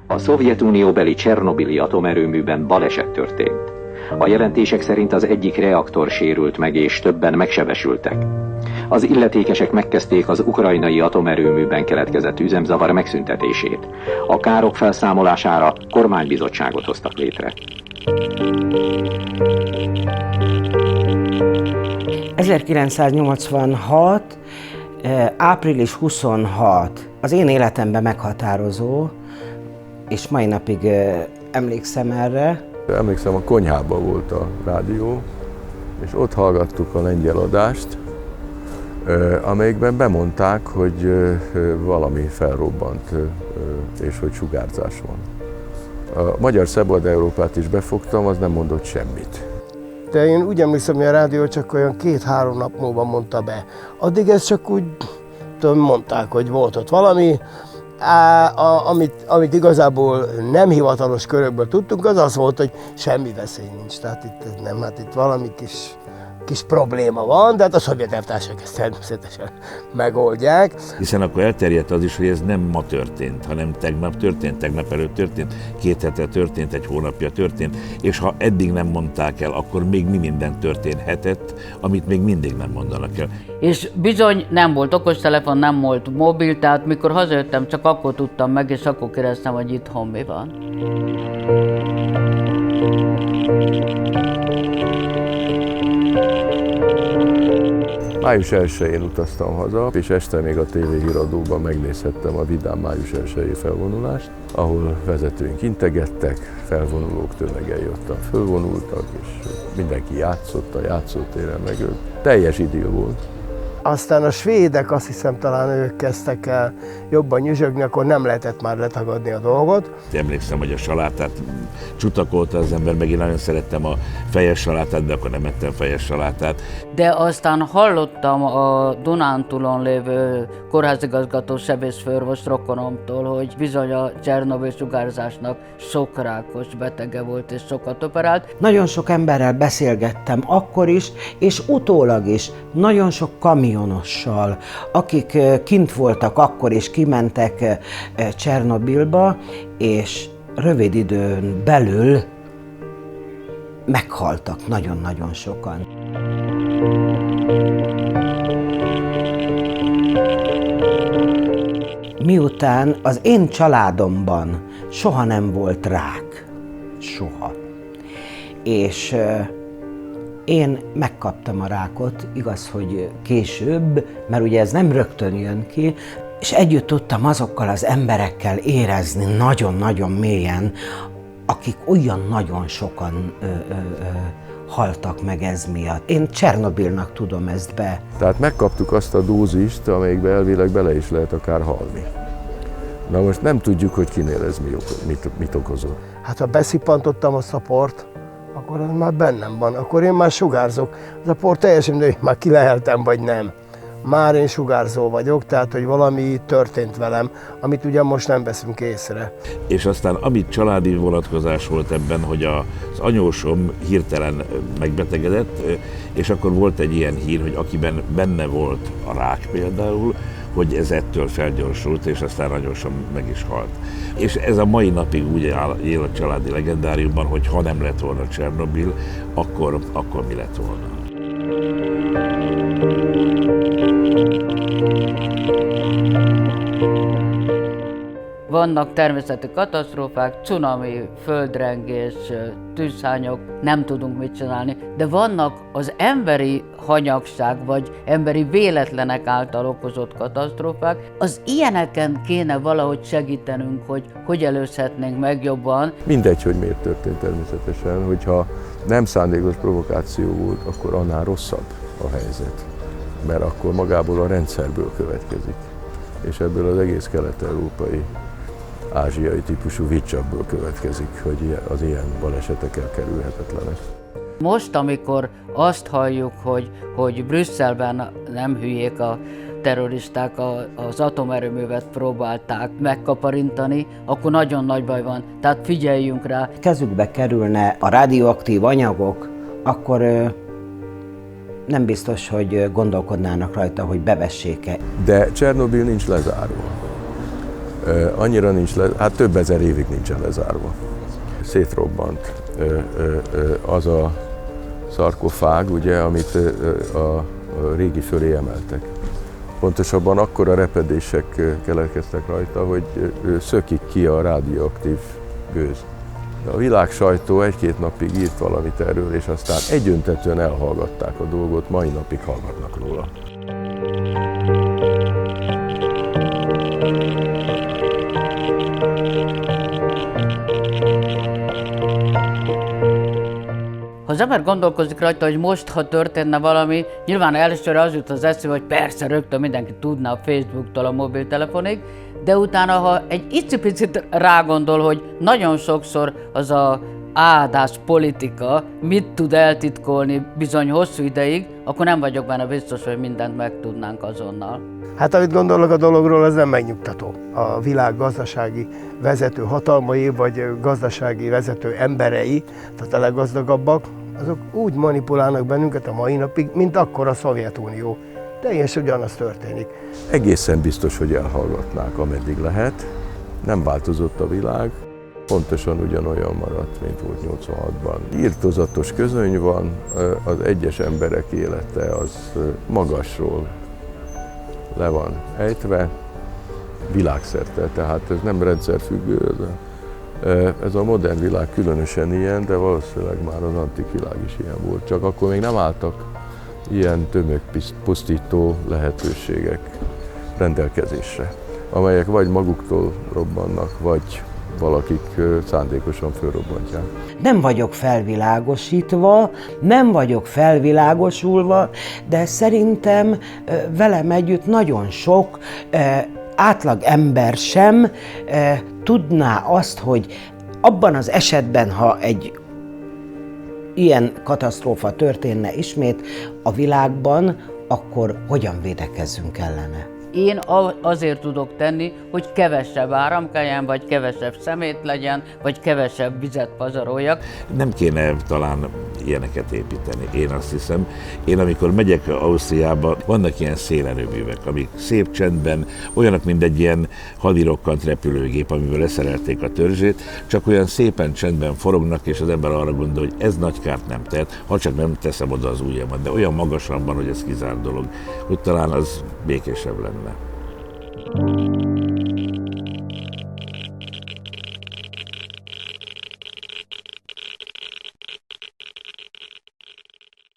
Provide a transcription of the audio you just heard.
A Szovjetunióbeli Csernobili atomerőműben baleset történt. A jelentések szerint az egyik reaktor sérült meg, és többen megsebesültek. Az illetékesek megkezdték az ukrajnai atomerőműben keletkezett üzemzavar megszüntetését. A károk felszámolására kormánybizottságot hoztak létre. 1986. április 26. Az én életemben meghatározó, és mai napig emlékszem erre. Emlékszem, a konyhában volt a rádió, és ott hallgattuk a lengyel adást, amelyikben bemondták, hogy valami felrobbant, és hogy sugárzás van. A Magyar Szabad Európát is befogtam, az nem mondott semmit. De én úgy emlékszem, hogy a rádió csak olyan 2-3 nap múlva mondta be. Addig ezt csak úgy mondták, hogy volt ott valami. Amit igazából nem hivatalos körökből tudtunk, az az volt, hogy semmi veszély nincs. Tehát itt nem, hát itt valami kis probléma van, de hát a szovjet elvtársak ezt természetesen megoldják. Hiszen akkor elterjedt az is, hogy ez nem ma történt, hanem tegnap történt, tegnap előtt történt, 2 hete történt, 1 hónapja történt, és ha eddig nem mondták el, akkor még mi minden történhetett, amit még mindig nem mondanak el. És bizony nem volt okostelefon, nem volt mobil, tehát mikor hazajöttem, csak akkor tudtam meg, és akkor kérdeztem, hogy itthon mi van. Május 1-én utaztam haza, és este még a tévéhíradóban megnézhettem a vidám május 1-i felvonulást, ahol vezetőink integettek, felvonulók tömegei ottan fölvonultak, és mindenki játszott a játszótéren, meg ők. Teljes idill volt. Aztán a svédek, azt hiszem, talán ők kezdtek el jobban nyüzsögni, akkor nem lehetett már letagadni a dolgot. Emlékszem, hogy a salátát csutakolta az ember, meg én nagyon szerettem a fejes salátát, de akkor nem ettem fejes salátát. De aztán hallottam a Dunántúlon lévő kórházigazgató sebészfőorvos rokonomtól, hogy bizony a Csernobil sugárzásnak sok rákos betege volt és sokat operált. Nagyon sok emberrel beszélgettem akkor is, és utólag is, nagyon sok kamionossal, akik kint voltak akkor és kimentek Csernobilba, és rövid időn belül meghaltak nagyon-nagyon sokan. Miután az én családomban soha nem volt rák, soha, és én megkaptam a rákot, igaz, hogy később, mert ugye ez nem rögtön jön ki, és együtt tudtam azokkal az emberekkel érezni nagyon-nagyon mélyen, akik olyan nagyon sokan haltak meg ez miatt. Én Csernobilnak tudom ezt be. Tehát megkaptuk azt a dózist, amelyikbe elvileg bele is lehet akár halni. Na most nem tudjuk, hogy kinél ez mit okozott. Hát ha beszippantottam azt a port, akkor az már bennem van, akkor én már sugárzok. Az a por teljesen mindegy, hogy már kileheltem vagy nem. Már én sugárzó vagyok, tehát hogy valami történt velem, amit ugye most nem veszünk észre. És aztán amit családi vonatkozás volt ebben, hogy az anyósom hirtelen megbetegedett, és akkor volt egy ilyen hír, hogy akiben benne volt a rák például, hogy ez ettől felgyorsult, és aztán anyósom meg is halt. És ez a mai napig úgy él a családi legendáriumban, hogy ha nem lett volna Csernobil, akkor mi lett volna. Vannak természeti katasztrófák, cunami, földrengés, tűzszárnyok, nem tudunk mit csinálni, de vannak az emberi hanyagság vagy emberi véletlenek által okozott katasztrófák. Az ilyeneken kéne valahogy segítenünk, hogy előzhetnénk meg jobban. Mindegy, hogy miért történt természetesen, hogyha nem szándékos provokáció volt, akkor annál rosszabb a helyzet, mert akkor magából a rendszerből következik, és ebből az egész kelet-európai, ázsiai típusú viccakból következik, hogy az ilyen balesetek elkerülhetetlenek. Most, amikor azt halljuk, hogy Brüsszelben nem hülyék a terroristák, az atomerőművet próbálták megkaparintani, akkor nagyon nagy baj van. Tehát figyeljünk rá. Kezükbe kerülne a radioaktív anyagok, akkor nem biztos, hogy gondolkodnának rajta, hogy bevessék-e. De Csernobil nincs lezárva. Annyira nincs hát több ezer évig nincsen lezárva. Szétrobbant az a szarkofág, ugye, amit a régi fölé emeltek. Pontosabban akkora repedések keletkeztek rajta, hogy szökik ki a radioaktív gőz. A világ sajtó egy-két napig írt valamit erről, és aztán egyöntetően elhallgatták a dolgot, mai napig hallgatnak róla. Ha az ember gondolkozik rajta, hogy most, ha történne valami, nyilván elsőre az jut az eszébe, hogy persze rögtön mindenki tudna a Facebooktól a mobiltelefonig, de utána, ha egy icipicit rágondol, hogy nagyon sokszor az a áldás politika mit tud eltitkolni bizony hosszú ideig, akkor nem vagyok benne biztos, hogy mindent megtudnánk azonnal. Hát amit gondolok a dologról, az nem megnyugtató. A világ gazdasági vezető hatalmai, vagy gazdasági vezető emberei, tehát a leggazdagabbak, azok úgy manipulálnak bennünket a mai napig, mint akkor a Szovjetunió. Teljesen ugyanaz történik. Egészen biztos, hogy elhallgatnák, ameddig lehet. Nem változott a világ, pontosan ugyanolyan maradt, mint volt 86-ban. Irtózatos közöny van, az egyes emberek élete az magasról le van ejtve, világszerte, tehát ez nem rendszerfüggő, ez a modern világ különösen ilyen, de valószínűleg már az antik világ is ilyen volt, csak akkor még nem álltak ilyen tömegpusztító lehetőségek rendelkezésre, amelyek vagy maguktól robbannak, vagy valakik szándékosan fölrobbantják. Nem vagyok felvilágosítva, nem vagyok felvilágosulva, de szerintem velem együtt nagyon sok átlag ember sem tudná azt, hogy abban az esetben, ha egy ilyen katasztrófa történne ismét a világban, akkor hogyan védekezzünk ellene. Én azért tudok tenni, hogy kevesebb áram kelljen, vagy kevesebb szemét legyen, vagy kevesebb vizet pazaroljak. Nem kéne talán ilyeneket építeni, én azt hiszem. Én amikor megyek Ausztriába, vannak ilyen szélerőművek, amik szép csendben, olyanok, mint egy ilyen hadirokkant repülőgép, amivel leszerelték a törzsét, csak olyan szépen csendben forognak, és az ember arra gondol, hogy ez nagy kárt nem tehet, ha csak nem teszem oda az ujjamat, de olyan magasabban, hogy ez kizárt dolog, hogy talán az békésebb lenne.